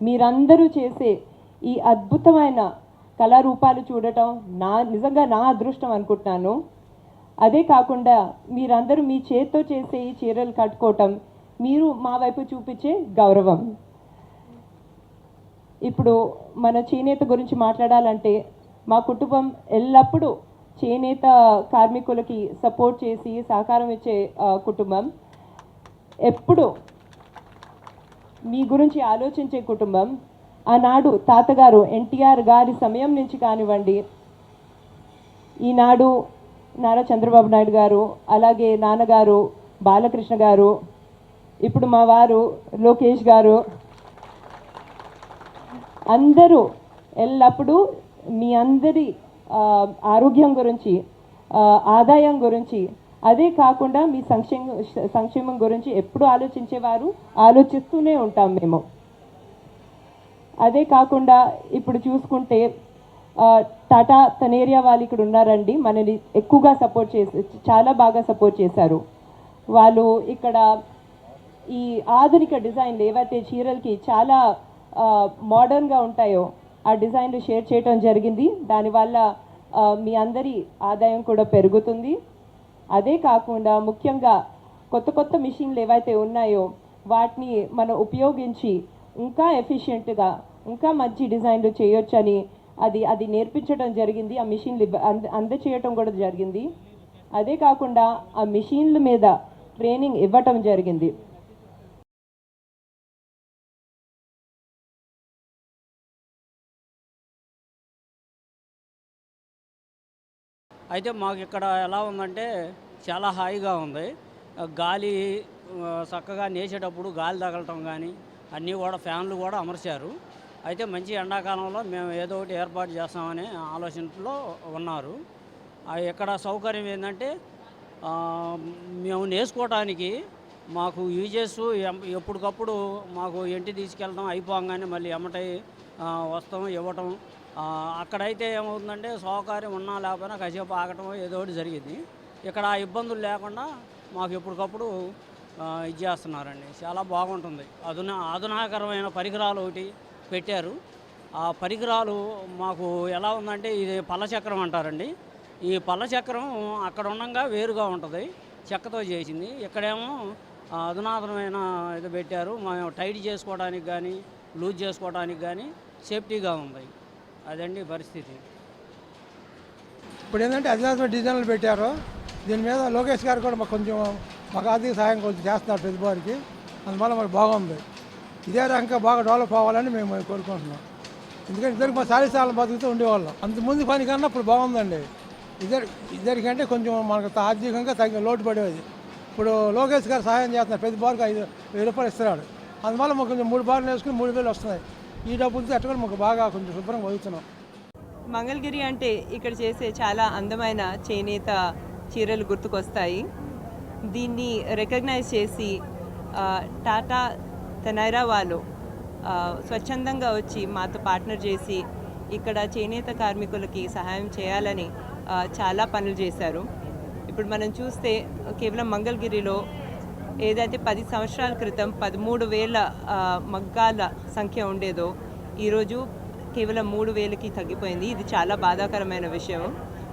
మీరందరూ చేసే ఈ అద్భుతమైన కళారూపాలు చూడటం నిజంగా నా అదృష్టం అనుకుంటున్నాను. అదే కాకుండా మీరందరూ మీ చేత్తో చేసే ఈ చీరలు కట్టుకోవటం మీరు మా వైపు చూపించే గౌరవం. ఇప్పుడు మన చేనేత గురించి మాట్లాడాలంటే మా కుటుంబం ఎల్లప్పుడూ చేనేత కార్మికులకి సపోర్ట్ చేసి సహకారం ఇచ్చే కుటుంబం, ఎప్పుడు మీ గురించి ఆలోచించే కుటుంబం. ఆనాడు తాతగారు ఎన్టీఆర్ గారి సమయం నుంచి కానివ్వండి, ఈనాడు నారా చంద్రబాబు నాయుడు గారు, అలాగే నాన్నగారు బాలకృష్ణ గారు, ఇప్పుడు మా వారు లోకేష్ గారు, అందరూ ఎల్లప్పుడూ మీ అందరి ఆరోగ్యం గురించి, ఆదాయం గురించి, అదే కాకుండా మీ సంక్షేమం గురించి ఎప్పుడు ఆలోచించేవారు, ఆలోచిస్తూనే ఉంటాం మేము. అదే కాకుండా ఇప్పుడు చూసుకుంటే టాటా తనేరియా వాళ్ళు ఇక్కడ ఉన్నారండి, మనని ఎక్కువగా సపోర్ట్ చేసి చాలా బాగా సపోర్ట్ చేశారు. వాళ్ళు ఇక్కడ ఈ ఆధునిక డిజైన్లు ఏవైతే చీరలకి చాలా మోడర్న్గా ఉంటాయో ఆ డిజైన్లు షేర్ చేయడం జరిగింది. దానివల్ల మీ అందరి ఆదాయం కూడా పెరుగుతుంది. అదే కాకుండా ముఖ్యంగా కొత్త కొత్త మిషన్లు ఏవైతే ఉన్నాయో వాటిని మనం ఉపయోగించి ఇంకా ఎఫిషియెంట్గా ఇంకా మంచి డిజైన్లు చేయొచ్చని అది నేర్పించడం జరిగింది. ఆ మిషన్లు అందచేయటం కూడా జరిగింది. అదే కాకుండా ఆ మిషన్ల మీద ట్రైనింగ్ ఇవ్వటం జరిగింది. అయితే మాకు ఇక్కడ ఎలా ఉందంటే చాలా హాయిగా ఉంది. గాలి చక్కగా నేసేటప్పుడు గాలి తగలటం కానీ అన్నీ కూడా ఫ్యాన్లు కూడా అమర్చారు. అయితే మంచి ఎండాకాలంలో మేము ఏదో ఒకటి ఏర్పాటు చేస్తామనే ఆలోచనలో ఉన్నారు. ఇక్కడ సౌకర్యం ఏంటంటే మేము నేసుకోవటానికి మాకు యూజెస్ ఎప్పటికప్పుడు మాకు ఇంటి తీసుకెళ్ళడం అయిపోగానే మళ్ళీ ఎమ్మటై వస్తాం ఇవ్వటం. అక్కడైతే ఏమవుతుందంటే సౌకర్యం ఉన్నా లేకపోయినా కాసేపు ఆగటం ఏదో ఒకటి జరిగింది. ఇక్కడ ఇబ్బందులు లేకుండా మాకు ఎప్పటికప్పుడు ఇది చేస్తున్నారండి. చాలా బాగుంటుంది. ఆధునాకరమైన పరికరాలు ఒకటి పెట్టారు. ఆ పరికరాలు మాకు ఎలా ఉందంటే ఇది పల్లచక్రం అంటారండి. ఈ పల్లచక్రం అక్కడ ఉండగా వేరుగా ఉంటుంది, చెక్కతో చేసింది. ఇక్కడేమో అధునాతనమైన ఇది పెట్టారు. మేము టైట్ చేసుకోవడానికి కానీ లూజ్ చేసుకోవడానికి కానీ సేఫ్టీగా ఉంది. అదండి పరిస్థితి. ఇప్పుడు ఏంటంటే అధునాతన డిజైన్లు పెట్టారు. దీని మీద లోకేష్ గారు కూడా మాకు ఆర్థిక సహాయం కొంచెం చేస్తున్నారు పెద్దవారికి. అందువల్ల మాకు బాగుంది. ఇదే రకంగా బాగా డెవలప్ అవ్వాలని మేము కోరుకుంటున్నాం. ఎందుకంటే ఇద్దరికి మా సాలిసాలను బతుకుతూ ఉండేవాళ్ళం. అంతకుముందు పని కన్నా ఇప్పుడు బాగుందండి. ఇద్దరికంటే కొంచెం మనకు ఆర్థికంగా లోటు పడేది. ఇప్పుడు లోకేష్ గారు సహాయం చేస్తున్నారు. ప్రతి బార్కి 5,000 రూపాయలు ఇస్తున్నాడు. అందువల్ల మాకు కొంచెం 3 బార్లు వేసుకుని 3,000 వస్తున్నాయి. ఈ డబ్బులతో ఎట్టుకొని మాకు బాగా కొంచెం శుభ్రంగా వదులుతున్నాం. మంగళగిరి అంటే ఇక్కడ చేసే చాలా అందమైన చేనేత చీరలు గుర్తుకొస్తాయి. దీన్ని రికగ్నైజ్ చేసి టాటా తనైరా వాళ్ళు స్వచ్ఛందంగా వచ్చి మాతో పార్ట్నర్ చేసి ఇక్కడ చేనేత కార్మికులకి సహాయం చేయాలని చాలా పనులు చేశారు. ఇప్పుడు మనం చూస్తే కేవలం మంగళగిరిలో ఏదైతే 10 సంవత్సరాల క్రితం 13,000 మగ్గాల సంఖ్య ఉండేదో ఈరోజు కేవలం 3,000కి తగ్గిపోయింది. ఇది చాలా బాధాకరమైన విషయం.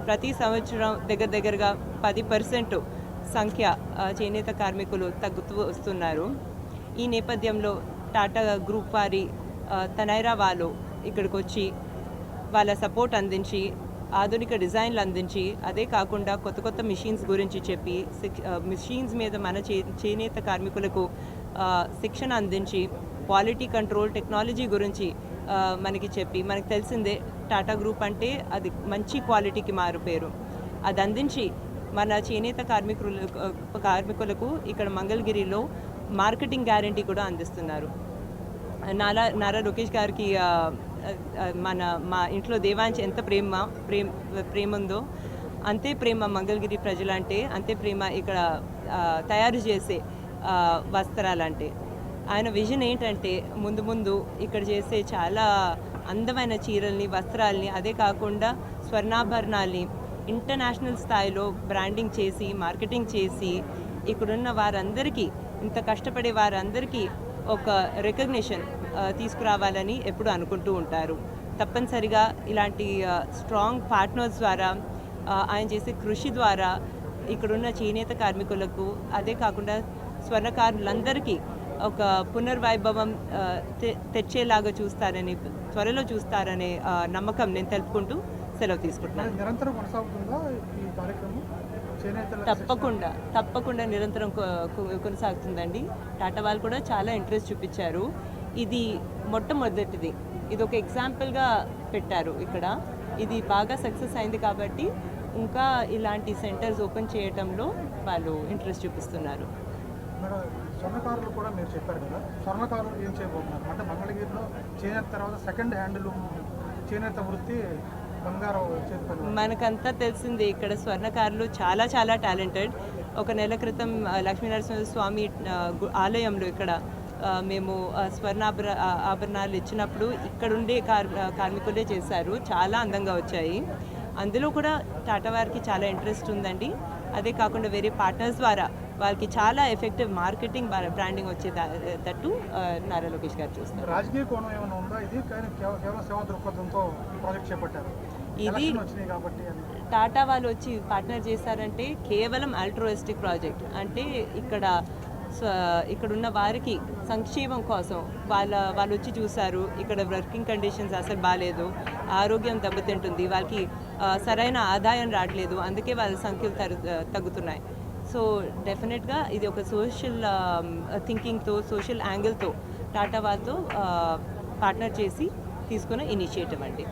ప్రతి సంవత్సరం దగ్గరగా 10% సంఖ్య చేనేత కార్మికులు తగ్గుతూ వస్తున్నారు. ఈ నేపథ్యంలో టాటా గ్రూప్ వారి తనైరా వాళ్ళు ఇక్కడికి వచ్చి వాళ్ళ సపోర్ట్ అందించి ఆధునిక డిజైన్లు అందించి అదే కాకుండా కొత్త కొత్త మిషన్స్ గురించి చెప్పి మిషన్స్ మీద మన చేనేత కార్మికులకు శిక్షణ అందించి క్వాలిటీ కంట్రోల్ టెక్నాలజీ గురించి మనకి చెప్పి, మనకు తెలిసిందే టాటా గ్రూప్ అంటే అది మంచి క్వాలిటీకి మారుపేరు. అది అందించి మన చేనేత కార్మికులకు ఇక్కడ మంగళగిరిలో మార్కెటింగ్ గ్యారంటీ కూడా అందిస్తున్నారు. నారా లోకేష్ గారికి మా ఇంట్లో దేవాంచి ఎంత ప్రేమ ఉందో అంతే ప్రేమ మంగళగిరి ప్రజలంటే, అంతే ప్రేమ ఇక్కడ తయారు చేసే వస్త్రాలంటే. ఆయన విజన్ ఏంటంటే ముందు ఇక్కడ చేసే చాలా అందమైన చీరల్ని వస్త్రాల్ని అదే కాకుండా స్వర్ణాభరణాల్ని ఇంటర్నేషనల్ స్థాయిలో బ్రాండింగ్ చేసి మార్కెటింగ్ చేసి ఇక్కడున్న వారందరికీ ఇంత కష్టపడే వారందరికీ ఒక రికగ్నిషన్ తీసుకురావాలని ఎప్పుడు అనుకుంటూ ఉంటారు. తప్పనిసరిగా ఇలాంటి స్ట్రాంగ్ పార్ట్నర్స్ ద్వారా ఆయన చేసే కృషి ద్వారా ఇక్కడున్న చేనేత కార్మికులకు, అదే కాకుండా స్వర్ణకారులందరికీ ఒక పునర్వైభవం తెచ్చేలాగా చూస్తారని, త్వరలో చూస్తారనే నమ్మకం నేను తెలుపుకుంటూ సెలవు తీసుకుంటున్నాను. నిరంతరం కొనసాగుతుందా ఈ కార్యక్రమం? తప్పకుండా నిరంతరం కొనసాగుతుందండి. టాటా వాళ్ళు కూడా చాలా ఇంట్రెస్ట్ చూపించారు. ఇది మొట్టమొదటిది, ఇది ఒక ఎగ్జాంపుల్గా పెట్టారు ఇక్కడ. ఇది బాగా సక్సెస్ అయింది కాబట్టి ఇంకా ఇలాంటి సెంటర్స్ ఓపెన్ చేయడంలో వాళ్ళు ఇంట్రెస్ట్ చూపిస్తున్నారు. మేడం, స్వర్ణకారులు కూడా మీరు చెప్పారు కదా, స్వర్ణకారులు ఏం చేయబోతున్నారు అంటే మంగళగిరిలో చేనేత తర్వాత సెకండ్ హ్యాండ్లూమ్ చేనేత వృత్తి బంగారం చేతి మనకంతా తెలిసిందే, ఇక్కడ స్వర్ణకారులు చాలా చాలా టాలెంటెడ్. ఒక నెల క్రితం లక్ష్మీనరసింహ స్వామి ఆలయంలో ఇక్కడ మేము ఆభరణాలు ఇచ్చినప్పుడు ఇక్కడుండే కార్మికులే చేశారు. చాలా అందంగా వచ్చాయి. అందులో కూడా టాటా వారికి చాలా ఇంట్రెస్ట్ ఉందండి. అదే కాకుండా వేరే పార్ట్నర్స్ ద్వారా వాళ్ళకి చాలా ఎఫెక్టివ్ మార్కెటింగ్, బ్రాండింగ్ వచ్చేటట్టు నారా లోకేష్ గారు చూస్తారు. రాజకీయ కోణం ఏమైనా ఉందా? ఇది కేవలం సేవా దృక్పథంతో ప్రాజెక్ట్ చేపట్టారు. ఇది టాటా వాళ్ళు వచ్చి పార్ట్నర్ చేశారంటే కేవలం ఆల్ట్రోయిస్టిక్ ప్రాజెక్ట్. అంటే ఇక్కడున్న వారికి సంక్షేమం కోసం వాళ్ళు వచ్చి చూశారు. ఇక్కడ వర్కింగ్ కండిషన్స్ అసలు బాగాలేదు, ఆరోగ్యం దెబ్బతింటుంది, వాళ్ళకి సరైన ఆదాయం రావట్లేదు, అందుకే వాళ్ళ సంఖ్యలు తగ్గుతున్నాయి. సో డెఫినెట్గా ఇది ఒక సోషల్ థింకింగ్తో, సోషల్ యాంగిల్తో టాటా వాళ్ళతో పార్ట్నర్ చేసి తీసుకున్న ఇనిషియేటివ్ అండి.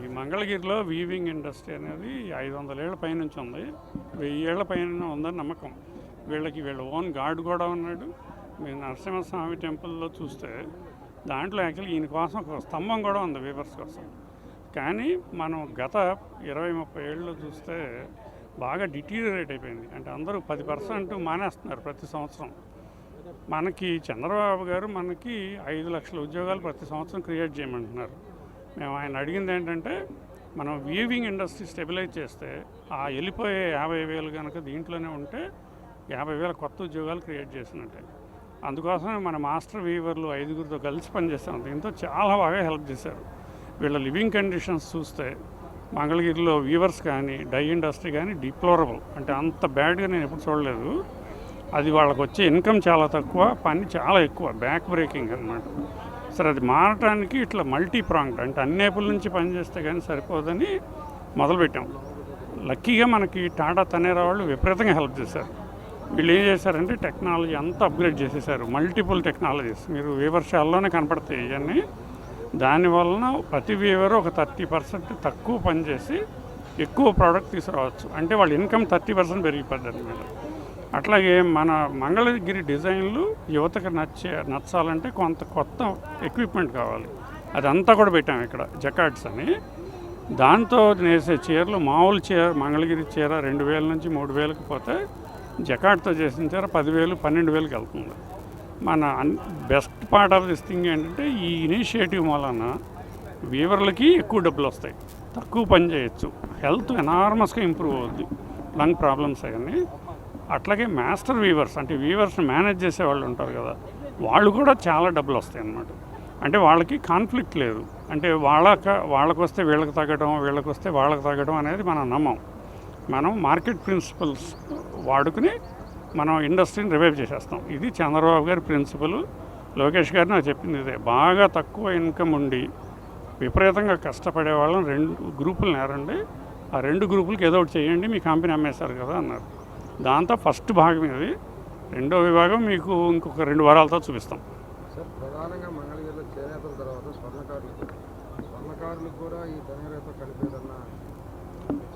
ఈ మంగళగిరిలో వీవింగ్ ఇండస్ట్రీ అనేది 500 ఏళ్ల పైనుంచి ఉంది, 1000 ఏళ్ల పైన ఉందని నమ్మకం. వీళ్ళ ఓన్ గార్డ్ కూడా ఉన్నాడు. మీరు నరసింహస్వామి టెంపుల్లో చూస్తే దాంట్లో యాక్చువల్లీ ఈయన కోసం ఒక స్తంభం కూడా ఉంది వీవర్స్ కోసం. కానీ మనం గత 20-30 ఏళ్ళు చూస్తే బాగా డిటీరియరేట్ అయిపోయింది. అంటే అందరూ 10% మానేస్తున్నారు ప్రతి సంవత్సరం. మనకి చంద్రబాబు గారు మనకి 5 లక్షల ఉద్యోగాలు ప్రతి సంవత్సరం క్రియేట్ చేయమంటున్నారు. మేము ఆయన అడిగింది ఏంటంటే, మనం వీవింగ్ ఇండస్ట్రీ స్టెబిలైజ్ చేస్తే ఆ వెళ్ళిపోయే 50,000 కనుక దీంట్లోనే ఉంటే 50,000 కొత్త ఉద్యోగాలు క్రియేట్ చేసినట్టే. అందుకోసమే మన మాస్టర్ వీవర్లు 5గురితో కలిసి పనిచేస్తాం. దీంతో చాలా బాగా హెల్ప్ చేశారు. వీళ్ళ లివింగ్ కండిషన్స్ చూస్తే మంగళగిరిలో వీవర్స్ కానీ, డై ఇండస్ట్రీ కానీ డిప్లోరబుల్, అంటే అంత బ్యాడ్గా నేను ఎప్పుడు చూడలేదు. అది వాళ్ళకి వచ్చే ఇన్కమ్ చాలా తక్కువ, పని చాలా ఎక్కువ, బ్యాక్ బ్రేకింగ్ అనమాట. సరే, అది మారటానికి ఇట్లా మల్టీ ప్రాంగ్డ్, అంటే అన్ని వైపుల నుంచి పనిచేస్తే కానీ సరిపోదని మొదలుపెట్టాం. లక్కీగా మనకి టాటా తనేరా వాళ్ళు విపరీతంగా హెల్ప్ చేశారు. వీళ్ళు ఏం చేశారంటే టెక్నాలజీ అంతా అప్గ్రేడ్ చేసేసారు, మల్టిపుల్ టెక్నాలజీస్. మీరు వీవర్ షాల్లోనే కనపడతాయి ఇవన్నీ. దానివలన ప్రతి వీవరు ఒక 30% తక్కువ పనిచేసి ఎక్కువ ప్రోడక్ట్ తీసుకురావచ్చు. అంటే వాళ్ళ ఇన్కమ్ 30% పెరిగిపోద్ది అనమాట. అట్లాగే మన మంగళగిరి డిజైన్లు యువతకు నచ్చాలంటే కొంత కొత్త ఎక్విప్మెంట్ కావాలి. అదంతా కూడా పెట్టాం ఇక్కడ, జకార్డ్స్ అని. దాంతో నేసే చీరలు, మామూలు చీర మంగళగిరి చీర 2,000 నుంచి 3,000కి పోతే జకార్డ్తో చేసిన చీర 10,000, 12,000కి వెళ్తుంది. మన best part of this thing ఏంటంటే ఈ ఇనిషియేటివ్ వలన వీవర్లకి ఎక్కువ డబ్బులు వస్తాయి, తక్కువ పని చేయొచ్చు, హెల్త్ ఎనార్మస్గా ఇంప్రూవ్ అవుద్ది, లంగ్ ప్రాబ్లమ్స్ అవన్నీ. అట్లాగే మాస్టర్ వీవర్స్, అంటే వీవర్స్ని మేనేజ్ చేసే వాళ్ళు ఉంటారు కదా, వాళ్ళు కూడా చాలా డబ్బులు వస్తాయి అన్నమాట. అంటే వాళ్ళకి కాన్ఫ్లిక్ట్ లేదు. అంటే వాళ్ళకు వస్తే వీళ్ళకి తగ్గడం, వీళ్ళకి వస్తే వాళ్ళకి తగ్గడం అనేది మనం నమ్మం. మనం మార్కెట్ ప్రిన్సిపల్స్ వాడుకుని మనం ఇండస్ట్రీని రివైవ్ చేసేస్తాం. ఇది చంద్రబాబు గారి ప్రిన్సిపల్. లోకేష్ గారు నాకు చెప్పింది ఇదే. బాగా తక్కువ ఇన్కమ్ ఉండి విపరీతంగా కష్టపడే వాళ్ళని 2 గ్రూపులు నేరండి, ఆ 2 గ్రూపులకి ఏదో ఒకటి చేయండి, మీ కంపెనీ అమ్మేశారు కదా అన్నారు. దాంతో ఫస్ట్ భాగం ఇది. రెండో విభాగం మీకు ఇంకొక 2 వారాలతో చూపిస్తాం. సార్, ప్రధానంగా మంగళగిరిలో చేనేతల తర్వాత స్వర్ణకారులకు కూడా ఈ ధనిరేత కలిపేదన్న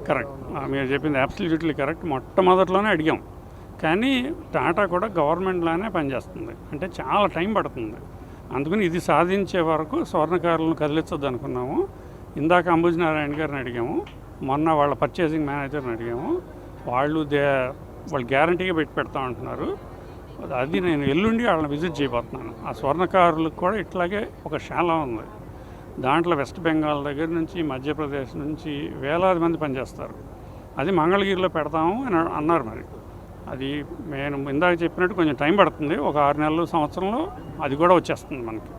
కరెక్ట్, మీరు చెప్పింది అబ్సల్యూట్లీ కరెక్ట్. మొట్టమొదట్లోనే అడిగాం, కానీ టాటా కూడా గవర్నమెంట్లానే పనిచేస్తుంది, అంటే చాలా టైం పడుతుంది. అందుకని ఇది సాధించే వరకు స్వర్ణకారులను కదిలించొద్దు అనుకున్నాము. ఇందాక అంబుజనారాయణ గారిని అడిగాము, మొన్న వాళ్ళ పర్చేసింగ్ మేనేజర్ని అడిగాము. వాళ్ళు గ్యారంటీగా పెడతా అంటున్నారు. అది నేను ఎల్లుండి వాళ్ళని విజిట్ చేయబోతున్నాను. ఆ స్వర్ణకారులకు కూడా ఇట్లాగే ఒక శాల ఉంది. దాంట్లో వెస్ట్ బెంగాల్ దగ్గర నుంచి, మధ్యప్రదేశ్ నుంచి వేలాది మంది పనిచేస్తారు. అది మంగళగిరిలో పెడతాము అని అన్నారు. మరి అది నేను ఇందాక చెప్పినట్టు కొంచెం టైం పడుతుంది. ఒక 6 నెలలు సంవత్సరంలో అది కూడా వచ్చేస్తుంది మనకి.